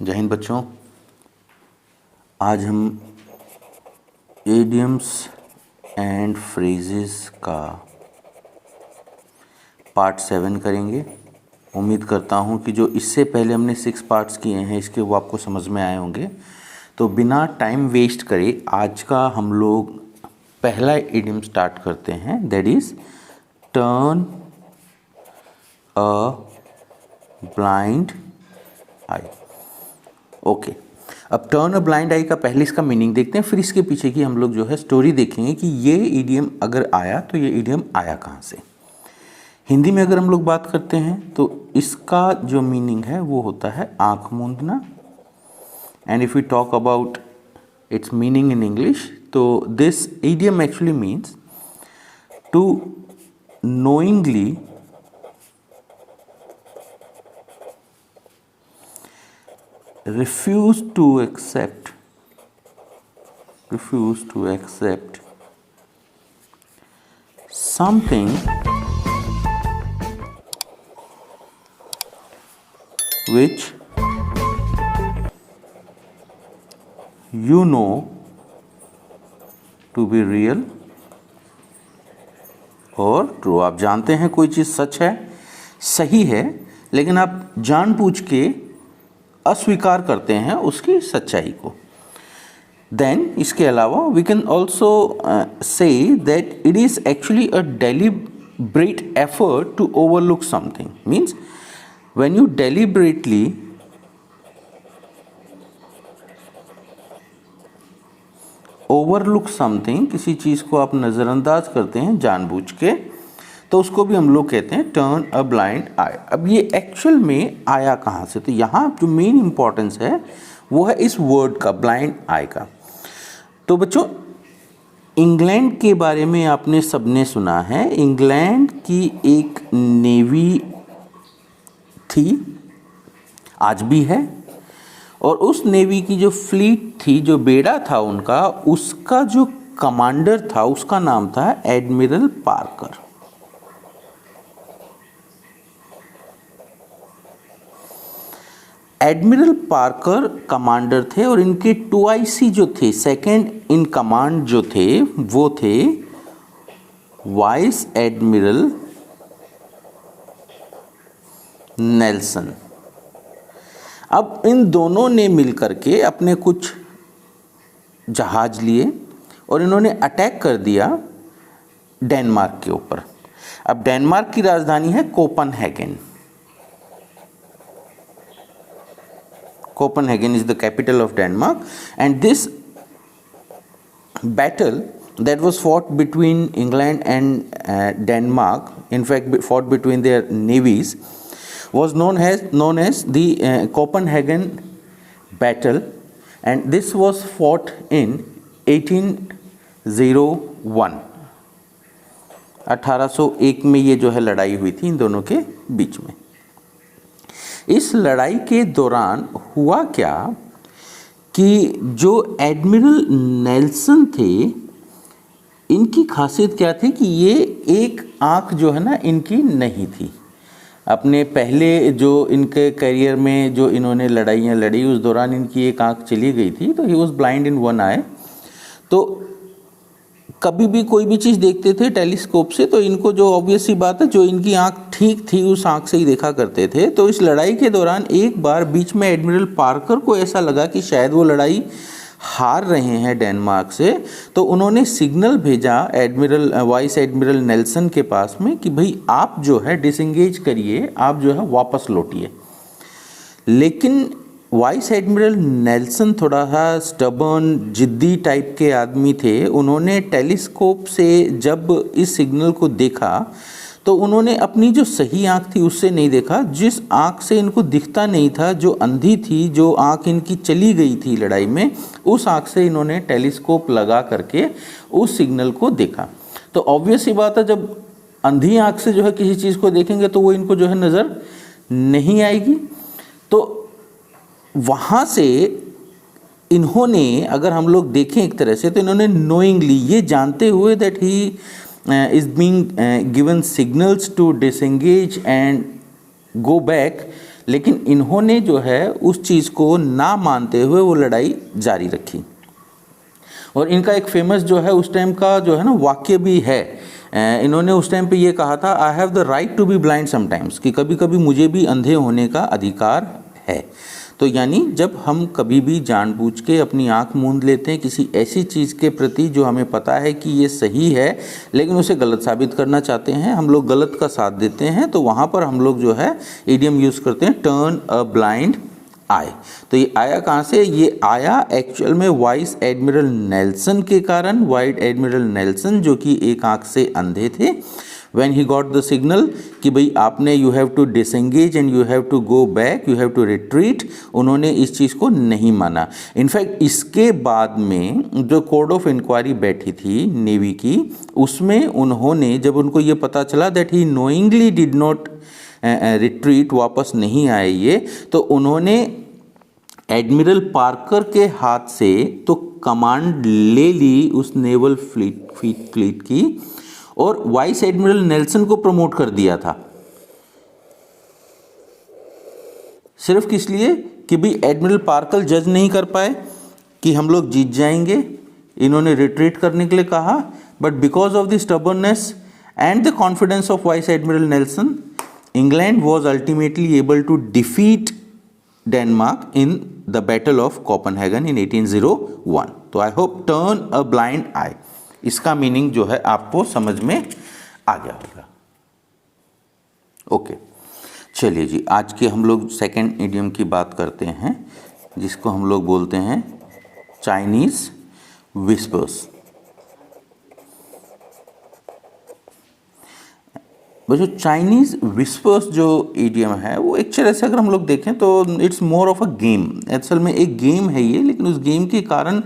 जय हिंद बच्चों। आज हम इडियम्स एंड फ्रेजेस का पार्ट 7 करेंगे। उम्मीद करता हूँ कि जो इससे पहले हमने 6 पार्ट्स किए हैं इसके वो आपको समझ में आए होंगे। तो बिना टाइम वेस्ट करे आज का हम लोग पहला इडियम स्टार्ट करते हैं, that is turn a blind I. Okay, अब टर्न अ ब्लाइंड आई का पहले इसका मीनिंग देखते हैं, फिर इसके पीछे की हम लोग जो है स्टोरी देखेंगे कि ये इडियम अगर आया तो ये इडियम आया कहाँ से। हिंदी में अगर हम लोग बात करते हैं तो इसका जो मीनिंग है वो होता है आँख मूंदना। And if we talk about its meaning in English, तो this idiom actually means to knowingly refuse to accept something which you know to be real और ट्रू। आप जानते हैं कोई चीज़ सच है, सही है, लेकिन आप जानबूझ के अस्वीकार करते हैं उसकी सच्चाई को। देन इसके अलावा we can also say that it is actually a deliberate effort to overlook something. Means when you deliberately overlook something, किसी चीज़ को आप नज़रअंदाज करते हैं जानबूझ के, तो उसको भी हम लोग कहते हैं टर्न अ ब्लाइंड आई। अब ये एक्चुअल में आया कहाँ से, तो यहाँ जो मेन इंपॉर्टेंस है वो है इस वर्ड का, ब्लाइंड आई का। तो बच्चों, इंग्लैंड के बारे में आपने सबने सुना है। इंग्लैंड की एक नेवी थी, आज भी है, और उस नेवी की जो फ्लीट थी, जो बेड़ा था उनका, उसका जो कमांडर था उसका नाम था admiral Parker. Admiral Parker commander थे और इनके 2IC जो थे, सेकेंड इन कमांड जो थे, वो थे वाइस एडमिरल नेल्सन। अब इन दोनों ने मिलकर के अपने कुछ जहाज लिए और इन्होंने अटैक कर दिया डेनमार्क के ऊपर। अब डेनमार्क की राजधानी है Copenhagen. Copenhagen is the capital of Denmark, and this battle that was fought between England and Denmark, in fact fought between their navies, was known as the Copenhagen battle, and this was fought in 1801। 1801 में ये जो है लड़ाई हुई थी इन दोनों के बीच में। इस लड़ाई के दौरान हुआ क्या कि जो एडमिरल नेल्सन थे, इनकी खासियत क्या थी कि ये एक आँख जो है ना इनकी नहीं थी। अपने पहले जो इनके करियर में जो इन्होंने लड़ाइयाँ लड़ी उस दौरान इनकी एक आँख चली गई थी, तो he was blind in one eye. तो कभी भी कोई भी चीज़ देखते थे टेलीस्कोप से, तो इनको जो ऑब्वियस सी बात है, जो इनकी आंख ठीक थी उस आंख से ही देखा करते थे। तो इस लड़ाई के दौरान एक बार बीच में एडमिरल पार्कर को ऐसा लगा कि शायद वो लड़ाई हार रहे हैं डेनमार्क से, तो उन्होंने सिग्नल भेजा वाइस एडमिरल नेल्सन के पास में कि भाई आप जो है डिसएंगेज करिए, आप जो है वापस लौटिए। लेकिन वाइस एडमिरल नेल्सन थोड़ा सा स्टबर्न, जिद्दी टाइप के आदमी थे। उन्होंने टेलीस्कोप से जब इस सिग्नल को देखा तो उन्होंने अपनी जो सही आंख थी उससे नहीं देखा, जिस आंख से इनको दिखता नहीं था, जो अंधी थी, जो आंख इनकी चली गई थी लड़ाई में, उस आंख से इन्होंने टेलीस्कोप लगा करके उस सिग्नल को देखा। तो ऑब्वियस ही बात है, जब अंधी आंख से जो है किसी चीज़ को देखेंगे तो वो इनको जो है नज़र नहीं आएगी। तो वहाँ से इन्होंने, अगर हम लोग देखें एक तरह से, तो इन्होंने नोइंगली, ये जानते हुए that he is being given signals to disengage and go back, लेकिन इन्होंने जो है उस चीज़ को ना मानते हुए वो लड़ाई जारी रखी। और इनका एक फेमस जो है उस टाइम का जो है ना वाक्य भी है, इन्होंने उस टाइम पे ये कहा था, I have the right to be blind sometimes, कि कभी कभी मुझे भी अंधे होने का अधिकार है। तो यानी जब हम कभी भी जानबूझ के अपनी आंख मूंद लेते हैं किसी ऐसी चीज़ के प्रति जो हमें पता है कि ये सही है लेकिन उसे गलत साबित करना चाहते हैं, हम लोग गलत का साथ देते हैं, तो वहाँ पर हम लोग जो है इडियम यूज़ करते हैं टर्न अ ब्लाइंड आई। तो ये आया कहाँ से? ये आया एक्चुअल में वाइस एडमिरल नेल्सन के कारण। वाइस एडमिरल नेल्सन जो कि एक आंख से अंधे थे, when he got the signal कि भाई आपने you have to disengage and you have to go back, you have to retreat, उन्होंने इस चीज़ को नहीं माना। इनफैक्ट इसके बाद में जो कोर्ट ऑफ इंक्वायरी बैठी थी नेवी की, उसमें उन्होंने जब उनको ये पता चला that he knowingly did not retreat, वापस नहीं आए ये, तो उन्होंने एडमिरल पार्कर के हाथ से तो कमांड ले ली उस नेवल फ्लीट की और वाइस एडमिरल नेल्सन को प्रमोट कर दिया था। सिर्फ किस लिए कि भी एडमिरल पार्कर जज नहीं कर पाए कि हम लोग जीत जाएंगे, इन्होंने रिट्रीट करने के लिए कहा, but because of the stubbornness and the confidence of vice admiral Nelson, England was ultimately able to defeat Denmark in the battle of Copenhagen in 1801। तो I hope turn a blind eye, इसका meaning जो है आपको समझ में आ गया होगा। Okay, चलिए जी, आज के हम लोग सेकेंड इडियम की बात करते हैं जिसको हम लोग बोलते हैं चाइनीज विस्पर्स। जो चाइनीज विस्पर्स जो इडियम है वो एक्चुअली से अगर हम लोग देखें तो it's more of a game. असल में एक गेम है ये, लेकिन उस गेम के कारण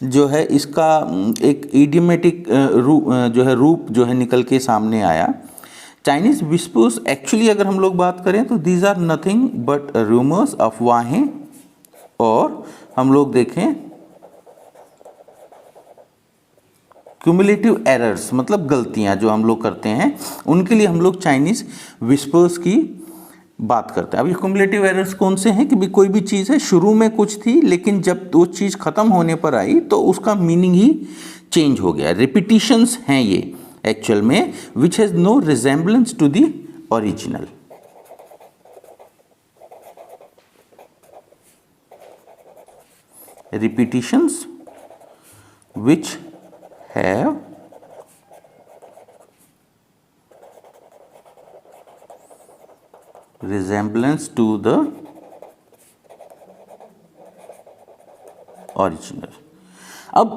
जो है इसका एक इडियमेटिक रूप जो है निकल के सामने आया। चाइनीज विस्पर्स एक्चुअली अगर हम लोग बात करें तो these are nothing but rumours, अफवाहें, और हम लोग देखें क्यूमुलेटिव एरर्स, मतलब गलतियां जो हम लोग करते हैं, उनके लिए हम लोग चाइनीज विस्पर्स की बात करते हैं। अब ये क्यूमुलेटिव एरर्स कौन से हैं कि भी कोई भी चीज़ है शुरू में कुछ थी लेकिन जब वो चीज़ खत्म होने पर आई तो उसका मीनिंग ही चेंज हो गया। रिपीटिशंस हैं ये एक्चुअल में, which has no resemblance to the original. Repetitions which have resemblance to the original। अब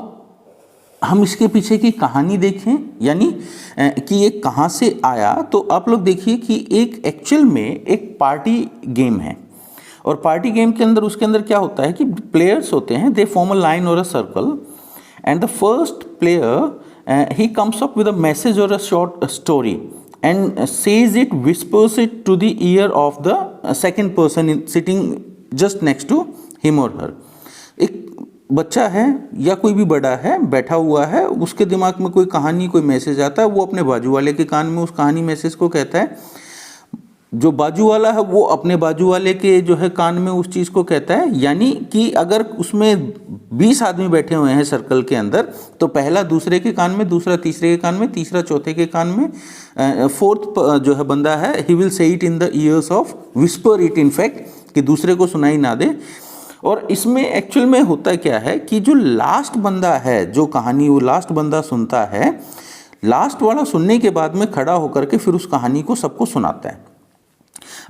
हम इसके पीछे की कहानी देखें, यानी कि ये कहाँ से आया, तो आप लोग देखिए कि एक एक्चुअल में एक पार्टी गेम है, और पार्टी गेम के अंदर उसके अंदर क्या होता है कि प्लेयर्स होते हैं, दे फॉर्म अ लाइन और a circle, and the first player he comes up with a message or a short story and says it, whispers it to the ear of the second person sitting just next to him or her। एक बच्चा है या कोई भी बड़ा है बैठा हुआ है, उसके दिमाग में कोई कहानी, कोई मैसेज आता है, वो अपने बाजू वाले के कान में उस कहानी मैसेज को कहता है, जो बाजू वाला है वो अपने बाजू वाले के जो है कान में उस चीज़ को कहता है। यानी कि अगर उसमें 20 आदमी बैठे हुए हैं सर्कल के अंदर, तो पहला दूसरे के कान में, दूसरा तीसरे के कान में, तीसरा चौथे के कान में, फोर्थ जो है बंदा है, he will say it in the years of, whisper it in fact, कि दूसरे को सुनाई ना दे। और इसमें एक्चुअल में होता क्या है कि जो लास्ट बंदा है, जो कहानी वो लास्ट बंदा सुनता है, लास्ट वाला सुनने के बाद में खड़ा होकर के फिर उस कहानी को सबको सुनाता है।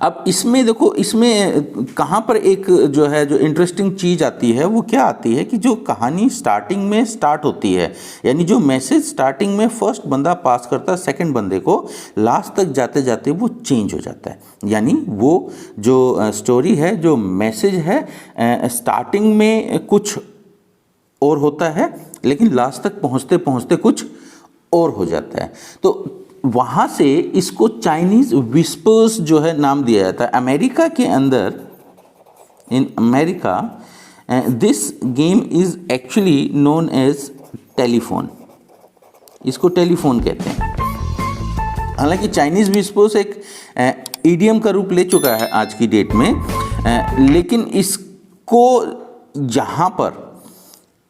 अब इसमें देखो, इसमें कहाँ पर एक जो है जो इंटरेस्टिंग चीज़ आती है वो क्या आती है कि जो कहानी स्टार्टिंग में स्टार्ट होती है, यानी जो मैसेज स्टार्टिंग में फर्स्ट बंदा पास करता है सेकंड बंदे को, लास्ट तक जाते जाते वो चेंज हो जाता है। यानी वो जो स्टोरी है, जो मैसेज है, स्टार्टिंग में कुछ और होता है लेकिन लास्ट तक पहुँचते पहुँचते कुछ और हो जाता है। तो वहाँ से इसको चाइनीज विस्पर्स जो है नाम दिया जाता है। अमेरिका के अंदर, in America, this game is actually known as telephone, इसको टेलीफोन कहते हैं। हालांकि चाइनीज विस्पर्स एक ईडियम का रूप ले चुका है आज की डेट में, लेकिन इसको यहाँ पर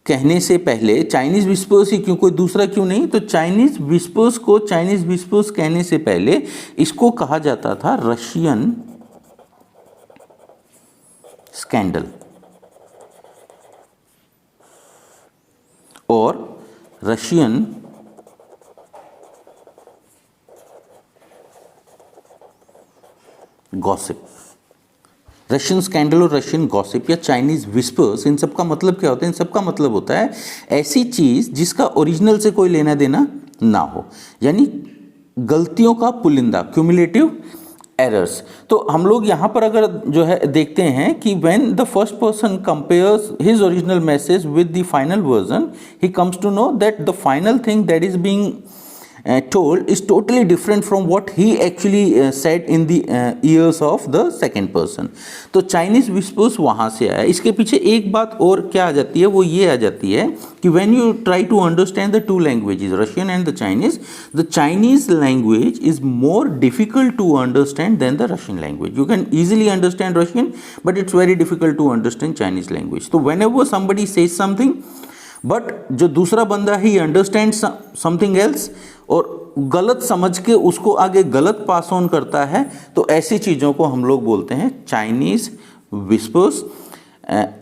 कहने से पहले चाइनीज विस्पर्स ही क्यों, कोई दूसरा क्यों नहीं, तो चाइनीज विस्पर्स को चाइनीज विस्पर्स कहने से पहले इसको कहा जाता था रशियन स्कैंडल और रशियन गॉसिप। रशियन स्कैंडल और रशियन गॉसिप या चाइनीज विस्पर्स, इन सब का मतलब क्या होता है? इन सब का मतलब होता है ऐसी चीज जिसका ओरिजिनल से कोई लेना देना ना हो, यानी गलतियों का पुलिंदा, क्यूमुलेटिव एरर्स। तो हम लोग यहाँ पर अगर जो है देखते हैं कि when the first person compares his original message with the final version, he comes to know that the final thing that is being told is totally different from what he actually said in the ears of the second person। तो Chinese whispers वहाँ से आया। इसके पीछे एक बात और क्या आ जाती है, वो ये आ जाती है कि when you try to understand the two languages, Russian and the Chinese language is more difficult to understand than the Russian language। You can easily understand Russian, but it's very difficult to understand Chinese language। तो whenever somebody says something, but जो दूसरा बंदा ही understand something else और गलत समझ के उसको आगे गलत पास ऑन करता है, तो ऐसी चीज़ों को हम लोग बोलते हैं चाइनीज़ विस्पर्स।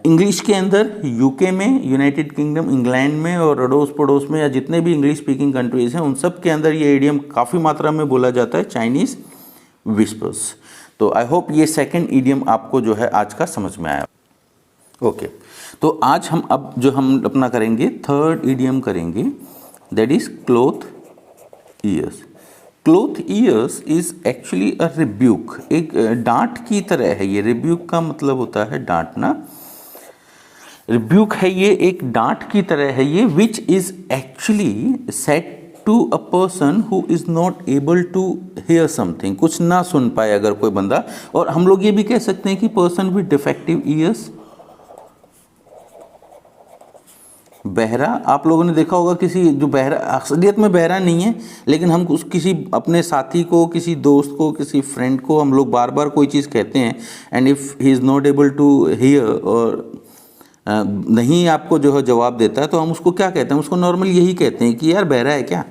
इंग्लिश के अंदर यूके में, यूनाइटेड किंगडम, इंग्लैंड में और अड़ोस पड़ोस में या जितने भी इंग्लिश स्पीकिंग कंट्रीज हैं उन सब के अंदर ये इडियम काफ़ी मात्रा में बोला जाता है, चाइनीज़ विस्पर्स। तो आई होप ये सेकेंड इडियम आपको जो है आज का समझ में आया। ओके, तो आज हम अब जो हम अपना करेंगे थर्ड इडियम करेंगे, that is cloth years. Cloth years is actually a rebuke, एक डांट की तरह है ये। रिब्यूक का मतलब होता है डांटना, रिब्यूक है ये, एक डांट की तरह है ये, which is actually set to a person who is not able to hear something, कुछ ना सुन पाए अगर कोई बंदा। और हम लोग ये भी कह सकते हैं कि पर्सन विद डिफेक्टिव ईयर्स, बहरा। आप लोगों ने देखा होगा किसी जो बहरा, असलियत में बहरा नहीं है, लेकिन हम किसी अपने साथी को, किसी दोस्त को, किसी फ्रेंड को हम लोग बार बार कोई चीज़ कहते हैं, and if he is not able to hear और नहीं आपको जो है जवाब देता है, तो हम उसको क्या कहते हैं? उसको नॉर्मल यही कहते हैं कि यार बहरा है क्या।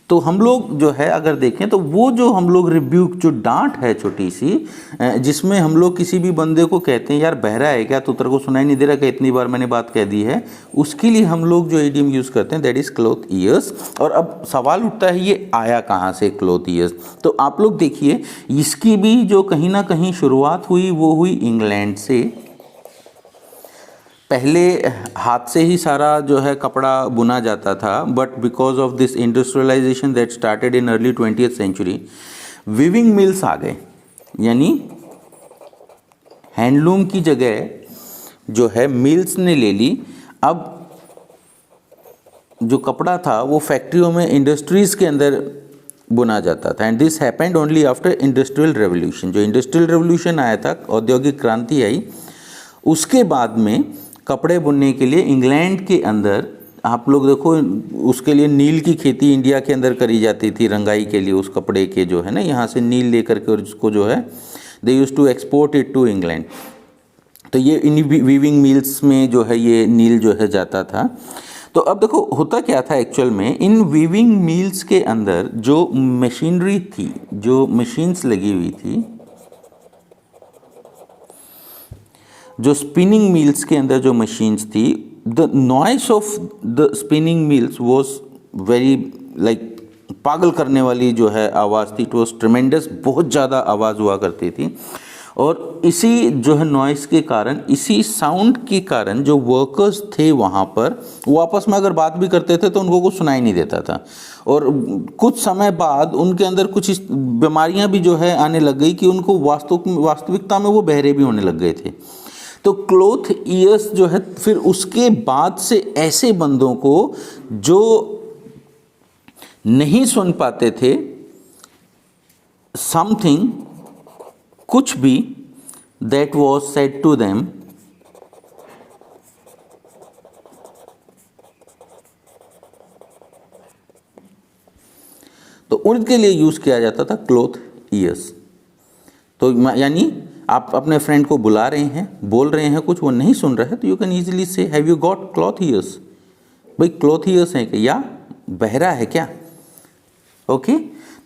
तो हम लोग जो है अगर देखें तो वो जो हम लोग रिब्यूक, जो डांट है छोटी सी, जिसमें हम लोग किसी भी बंदे को कहते हैं यार बहरा है क्या, तो तेरे को सुनाई नहीं दे रहा कि इतनी बार मैंने बात कह दी है, उसके लिए हम लोग जो इडियम यूज़ करते हैं दैट इज़ क्लोथ ईयर्स। और अब सवाल उठता है ये आया कहाँ से क्लोथ ईयर्स? तो आप लोग देखिए, इसकी भी जो कहीं ना कहीं शुरुआत हुई वो हुई इंग्लैंड से। पहले हाथ से ही सारा जो है कपड़ा बुना जाता था, but because of this industrialisation that started in early 20th century, weaving mills आ गए, यानी हैंडलूम की जगह जो है मिल्स ने ले ली। अब जो कपड़ा था वो फैक्ट्रियों में, इंडस्ट्रीज़ के अंदर बुना जाता था, and this happened only after industrial revolution. जो इंडस्ट्रियल रेवोल्यूशन आया था, औद्योगिक क्रांति आई, उसके बाद में कपड़े बुनने के लिए इंग्लैंड के अंदर आप लोग देखो, उसके लिए नील की खेती इंडिया के अंदर करी जाती थी, रंगाई के लिए उस कपड़े के जो है ना, यहाँ से नील लेकर के और उसको जो है they use to export it to England. तो ये इन वीविंग मिल्स में जो है ये नील जो है जाता था। तो अब देखो होता क्या था एक्चुअल में, इन वीविंग मिल्स के अंदर जो मशीनरी थी, जो मशीन्स लगी हुई थी, जो स्पिनिंग मिल्स के अंदर जो मशीन्स थी, the noise of the spinning mills was very like पागल करने वाली जो है आवाज़ थी। इट वॉज ट्रिमेंडस, बहुत ज़्यादा आवाज़ हुआ करती थी। और इसी जो है नॉइस के कारण, इसी साउंड के कारण जो वर्कर्स थे वहाँ पर, वो आपस में अगर बात भी करते थे तो उनको कुछ सुनाई नहीं देता था। और कुछ समय बाद उनके अंदर कुछ इस बीमारियाँ भी जो है आने लग गई कि उनको वास्तविकता में वो बहरे भी होने लग गए थे। तो क्लोथ ईयर्स जो है, फिर उसके बाद से ऐसे बंदों को जो नहीं सुन पाते थे समथिंग, कुछ भी, that was said to them, तो उनके लिए यूज़ किया जाता था क्लॉथ ईयर्स। तो यानी आप अपने फ्रेंड को बुला रहे हैं, बोल रहे हैं कुछ, वो नहीं सुन रहा है, तो यू कैन ईजिली से have you got cloth years, भाई क्लॉथ ईयर्स हैं क्या, या बहरा है क्या। ओके,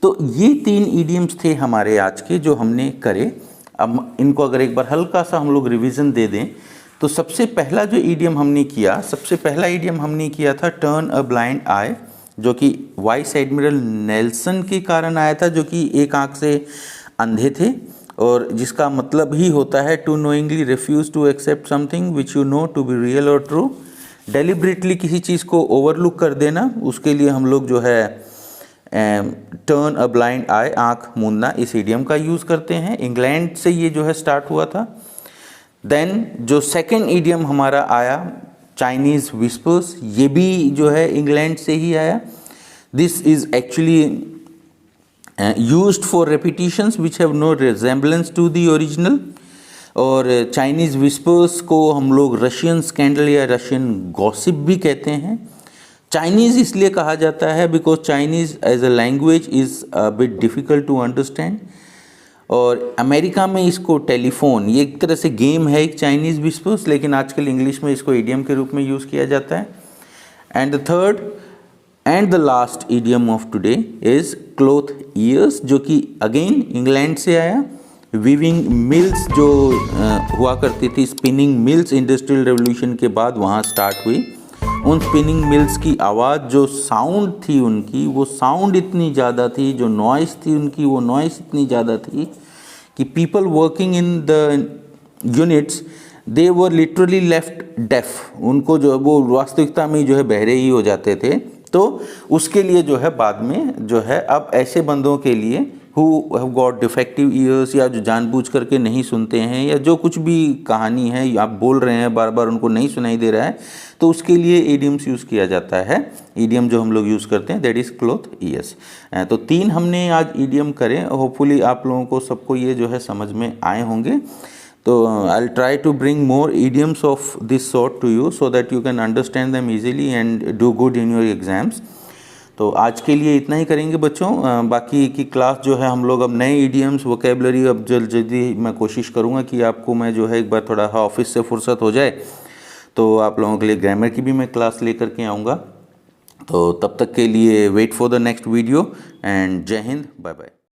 तो ये 3 ईडियम्स थे हमारे आज के जो हमने करे। अब इनको अगर एक बार हल्का सा हम लोग रिवीजन दे दें तो सबसे पहला जो ईडियम हमने किया, सबसे पहला ईडियम हमने किया था टर्न अ ब्लाइंड आई, जो कि वाइस एडमिरल नेल्सन के कारण आया था, जो कि एक आंख से अंधे थे, और जिसका मतलब ही होता है to knowingly refuse to accept something which you know to be real और ट्रू। डेलिबरेटली किसी चीज़ को ओवरलुक कर देना, उसके लिए हम लोग जो है टर्न अ ब्लाइंड आई, आँख मूंदना, इस ईडियम का यूज़ करते हैं। इंग्लैंड से ये जो है स्टार्ट हुआ था। देन जो सेकेंड ईडियम हमारा आया चाइनीज़ विस्पर्स, ये भी जो है इंग्लैंड से ही आया। This is actually used for repetitions which have no resemblance to the original। और चाइनीज़ विस्पर्स को हम लोग रशियन स्कैंडल या रशियन गॉसिप भी कहते हैं। चाइनीज़ इसलिए कहा जाता है because Chinese as a language is a bit difficult to understand. और अमेरिका में इसको टेलीफोन, ये एक तरह से गेम है एक चाइनीज़ विस्पर्स, लेकिन आजकल इंग्लिश में इसको ईडियम के रूप में यूज़ किया जाता है। And the third and the last idiom of today is cloth years, जो कि अगेन इंग्लैंड से आया। वीविंग मिल्स जो हुआ करती थी, स्पिनिंग मिल्स इंडस्ट्रियल रेवोल्यूशन के बाद वहाँ स्टार्ट हुई। उन स्पिनिंग मिल्स की आवाज़, जो साउंड थी उनकी, वो साउंड इतनी ज़्यादा थी, जो नॉइस थी उनकी, वो नॉइस इतनी ज़्यादा थी कि people working in the units they were literally left deaf. उनको जो है वो वास्तविकता में जो है बहरे ही हो जाते थे। तो उसके लिए जो है बाद में जो है अब ऐसे बंदों के लिए who have got defective years, या जो जानबूझ करके नहीं सुनते हैं, या जो कुछ भी कहानी है आप बोल रहे हैं बार बार उनको नहीं सुनाई दे रहा है, तो उसके लिए ईडियम्स यूज़ किया जाता है। ईडियम जो हम लोग यूज़ करते हैं दैट इज़ क्लॉथ ईयर्स। तो 3 हमने आज ईडियम करें, होपफुली आप लोगों को सबको ये जो है समझ में आए होंगे। तो I'll try to bring more idioms of this sort to you so that you can understand them easily and do good in your exams। तो आज के लिए इतना ही करेंगे बच्चों। बाकी की क्लास जो है हम लोग अब नए idioms वोकेबलरी अब जल्दी मैं कोशिश करूँगा कि आपको मैं जो है एक बार थोड़ा ऑफिस से फुर्सत हो जाए तो आप लोगों के लिए ग्रामर की भी मैं क्लास लेकर के आऊँगा। तो तब तक के लिए wait for the next video and Jai Hind, bye bye.